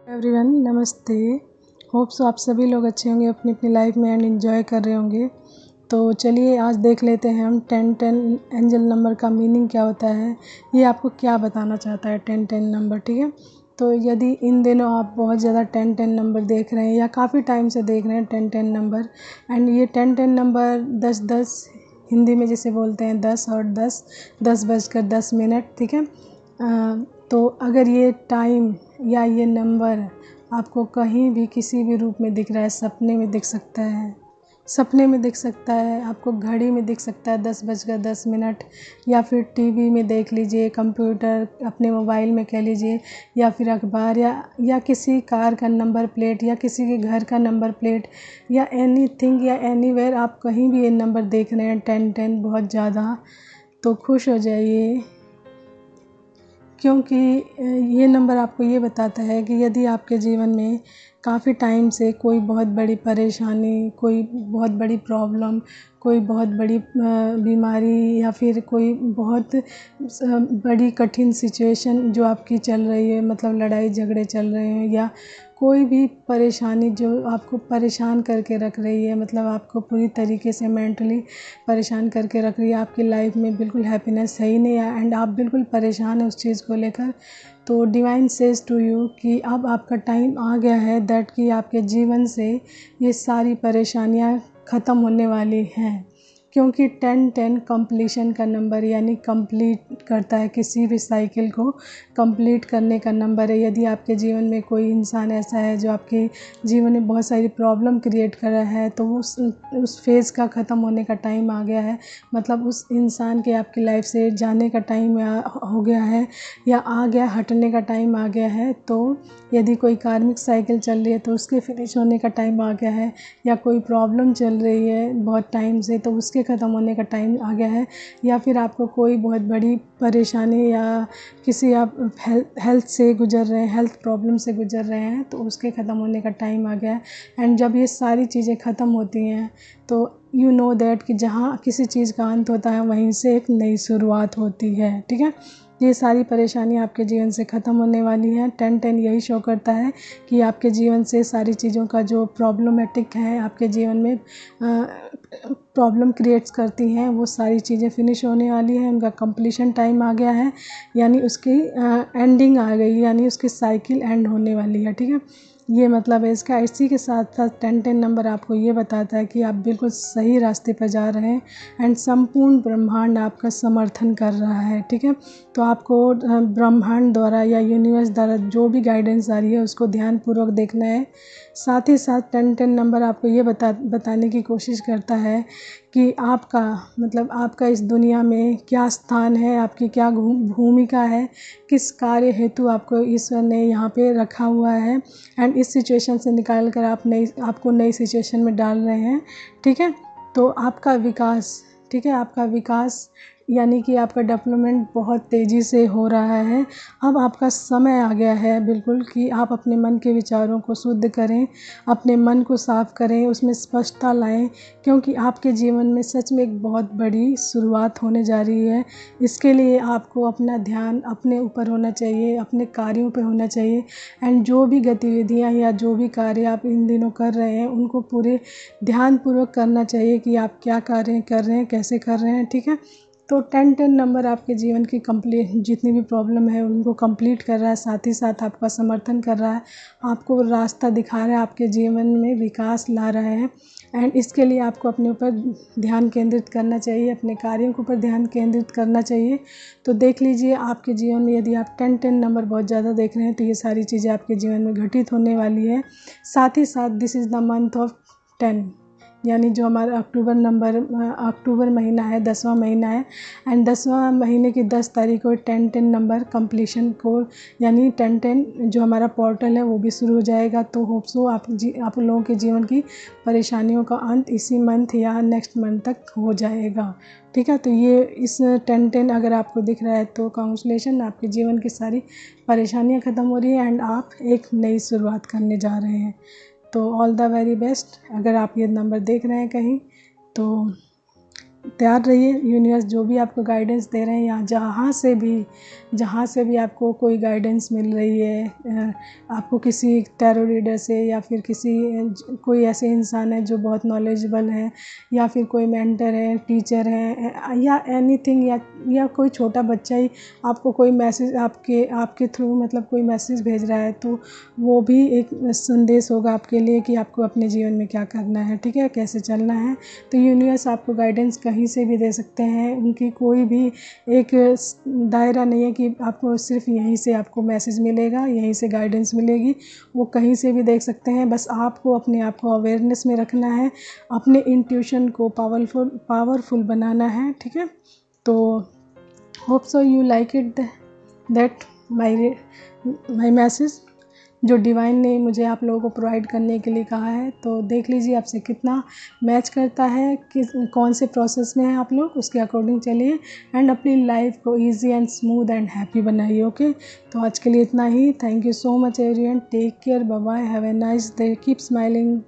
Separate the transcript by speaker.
Speaker 1: Everyone नमस्ते। Hope so आप सभी लोग अच्छे होंगे अपनी अपनी लाइफ में एंड एंजॉय कर रहे होंगे। तो चलिए आज देख लेते हैं हम 1010 एंजल नंबर का मीनिंग क्या होता है, ये आपको क्या बताना चाहता है 1010 नंबर। ठीक है, तो यदि इन दिनों आप बहुत ज़्यादा 1010 नंबर देख रहे हैं या काफ़ी टाइम से देख रहे हैं 1010 नंबर, एंड ये 1010 नंबर 10-10 हिंदी में जिसे बोलते हैं 10 और 10 10:10 ठीक है। तो अगर ये टाइम या ये नंबर आपको कहीं भी किसी भी रूप में दिख रहा है, सपने में दिख सकता है, आपको घड़ी में दिख सकता है 10:10 या फिर टीवी में देख लीजिए, कंप्यूटर, अपने मोबाइल में कह लीजिए, या फिर अखबार या किसी कार का नंबर प्लेट या किसी के घर का नंबर प्लेट या एनीथिंग या एनीवेयर आप कहीं भी ये नंबर देख रहे हैं 1010 बहुत ज़्यादा, तो खुश हो जाइए, क्योंकि ये नंबर आपको ये बताता है कि यदि आपके जीवन में काफ़ी टाइम से कोई बहुत बड़ी परेशानी, कोई बहुत बड़ी प्रॉब्लम, कोई बहुत बड़ी बीमारी या फिर कोई बहुत बड़ी कठिन सिचुएशन जो आपकी चल रही है, मतलब लड़ाई झगड़े चल रहे हैं या कोई भी परेशानी जो आपको परेशान करके रख रही है, मतलब आपको पूरी तरीके से मेंटली परेशान करके रख रही है, आपकी लाइफ में बिल्कुल हैप्पीनेस है ही नहीं है एंड आप बिल्कुल परेशान हैं उस चीज़ को लेकर, तो डिवाइन सेज टू यू कि अब आपका टाइम आ गया है दैट कि आपके जीवन से ये सारी परेशानियां ख़त्म होने वाली हैं, क्योंकि 1010 कंप्लीशन का नंबर यानी कंप्लीट करता है, किसी भी साइकिल को कंप्लीट करने का नंबर है। यदि आपके जीवन में कोई इंसान ऐसा है जो आपके जीवन में बहुत सारी प्रॉब्लम क्रिएट कर रहा है, तो उस फेज़ का ख़त्म होने का टाइम आ गया है, मतलब उस इंसान के आपकी लाइफ से जाने का टाइम हो गया है या आ गया, हटने का टाइम आ गया है। तो यदि कोई कार्मिक साइकिल चल रही है तो उसके फिनिश होने का टाइम आ गया है, या कोई प्रॉब्लम चल रही है बहुत टाइम से तो उसके ख़त्म होने का टाइम आ गया है, या फिर आपको कोई बहुत बड़ी परेशानी या किसी आप हेल्थ से गुजर रहे हैं, हेल्थ प्रॉब्लम से गुजर रहे हैं, तो उसके ख़त्म होने का टाइम आ गया है। एंड जब ये सारी चीज़ें ख़त्म होती हैं तो यू नो दैट कि जहाँ किसी चीज़ का अंत होता है वहीं से एक नई शुरुआत होती है। ठीक है, ये सारी परेशानियाँ आपके जीवन से ख़त्म होने वाली हैं। 1010 यही शो करता है कि आपके जीवन से सारी चीज़ों का जो प्रॉब्लमेटिक है आपके जीवन में प्रॉब्लम क्रिएट्स करती हैं, वो सारी चीज़ें फिनिश होने वाली हैं, उनका कंप्लीशन टाइम आ गया है, यानी उसकी एंडिंग आ गई, यानी उसकी साइकिल एंड होने वाली है। ठीक है, ये मतलब है इसका। इसी के साथ साथ 1010 नंबर आपको ये बताता है कि आप बिल्कुल सही रास्ते पर जा रहे हैं एंड संपूर्ण ब्रह्मांड आपका समर्थन कर रहा है। ठीक है, तो आपको ब्रह्मांड द्वारा या यूनिवर्स द्वारा जो भी गाइडेंस आ रही है उसको ध्यानपूर्वक देखना है। साथ ही साथ 1010 नंबर आपको ये बताने की कोशिश करता है कि आपका मतलब आपका इस दुनिया में क्या स्थान है, आपकी क्या भूमिका है, किस कार्य हेतु आपको ईश्वर ने यहाँ पे रखा हुआ है, एंड इस सिचुएशन से निकाल कर आपको नई सिचुएशन में डाल रहे हैं। ठीक है, तो आपका विकास, ठीक है, आपका विकास यानी कि आपका डेवलपमेंट बहुत तेज़ी से हो रहा है। अब आपका समय आ गया है बिल्कुल कि आप अपने मन के विचारों को शुद्ध करें, अपने मन को साफ़ करें, उसमें स्पष्टता लाएं, क्योंकि आपके जीवन में सच में एक बहुत बड़ी शुरुआत होने जा रही है। इसके लिए आपको अपना ध्यान अपने ऊपर होना चाहिए, अपने कार्यों पर होना चाहिए, एंड जो भी गतिविधियाँ या जो भी कार्य आप इन दिनों कर रहे हैं उनको पूरे ध्यानपूर्वक करना चाहिए कि आप क्या कार्य कर रहे हैं, कैसे कर रहे हैं। ठीक है, तो 1010 नंबर आपके जीवन की कंप्लीट जितनी भी प्रॉब्लम है उनको कंप्लीट कर रहा है, साथ ही साथ आपका समर्थन कर रहा है, आपको रास्ता दिखा रहा है, आपके जीवन में विकास ला रहा है। एंड इसके लिए आपको अपने ऊपर ध्यान केंद्रित करना चाहिए, अपने कार्यों के ऊपर ध्यान केंद्रित करना चाहिए। तो देख लीजिए आपके जीवन में यदि आप 1010 नंबर बहुत ज़्यादा देख रहे हैं तो ये सारी चीज़ें आपके जीवन में घटित होने वाली है। साथ ही साथ this is the month of 10, यानी जो हमारा अक्टूबर महीना है, 10वां महीना है, एंड 10वां महीने की 10 तारीख को 1010 नंबर कंप्लीशन को यानी 1010 जो हमारा पोर्टल है वो भी शुरू हो जाएगा। तो होप सो आप लोगों के जीवन की परेशानियों का अंत इसी मंथ या नेक्स्ट मंथ तक हो जाएगा। ठीक है, तो ये इस 1010 अगर आपको दिख रहा है तो कांग्रेचुलेशन, आपके जीवन की सारी परेशानियाँ ख़त्म हो रही हैं एंड आप एक नई शुरुआत करने जा रहे हैं। तो ऑल द वेरी बेस्ट। अगर आप ये नंबर देख रहे हैं कहीं तो तैयार रहिए। यूनिवर्स जो भी आपको गाइडेंस दे रहे हैं या जहाँ से भी आपको कोई गाइडेंस मिल रही है, आपको किसी टैरो रीडर से या फिर कोई ऐसे इंसान है जो बहुत नॉलेजेबल है, या फिर कोई मेंटर है, टीचर है, या एनीथिंग, या कोई छोटा बच्चा ही आपको कोई मैसेज आपके थ्रू मतलब कोई मैसेज भेज रहा है, तो वो भी एक संदेश होगा आपके लिए कि आपको अपने जीवन में क्या करना है, ठीक है, कैसे चलना है। तो यूनिवर्स आपको गाइडेंस कहीं से भी दे सकते हैं। उनकी कोई भी एक दायरा नहीं है कि आपको सिर्फ यहीं से आपको मैसेज मिलेगा, यहीं से गाइडेंस मिलेगी। वो कहीं से भी देख सकते हैं। बस आपको अपने आप को अवेयरनेस में रखना है, अपने इंट्यूशन को पावरफुल बनाना है, ठीक है। तो hope so you like it that my message जो डिवाइन ने मुझे आप लोगों को प्रोवाइड करने के लिए कहा है। तो देख लीजिए आपसे कितना मैच करता है, कौन से प्रोसेस में है आप लोग, उसके अकॉर्डिंग चलिए एंड अपनी लाइफ को easy and smooth and happy बनाइए। ओके, तो आज के लिए इतना ही। Thank you so much everyone, take care, bye bye, have a nice day, keep smiling.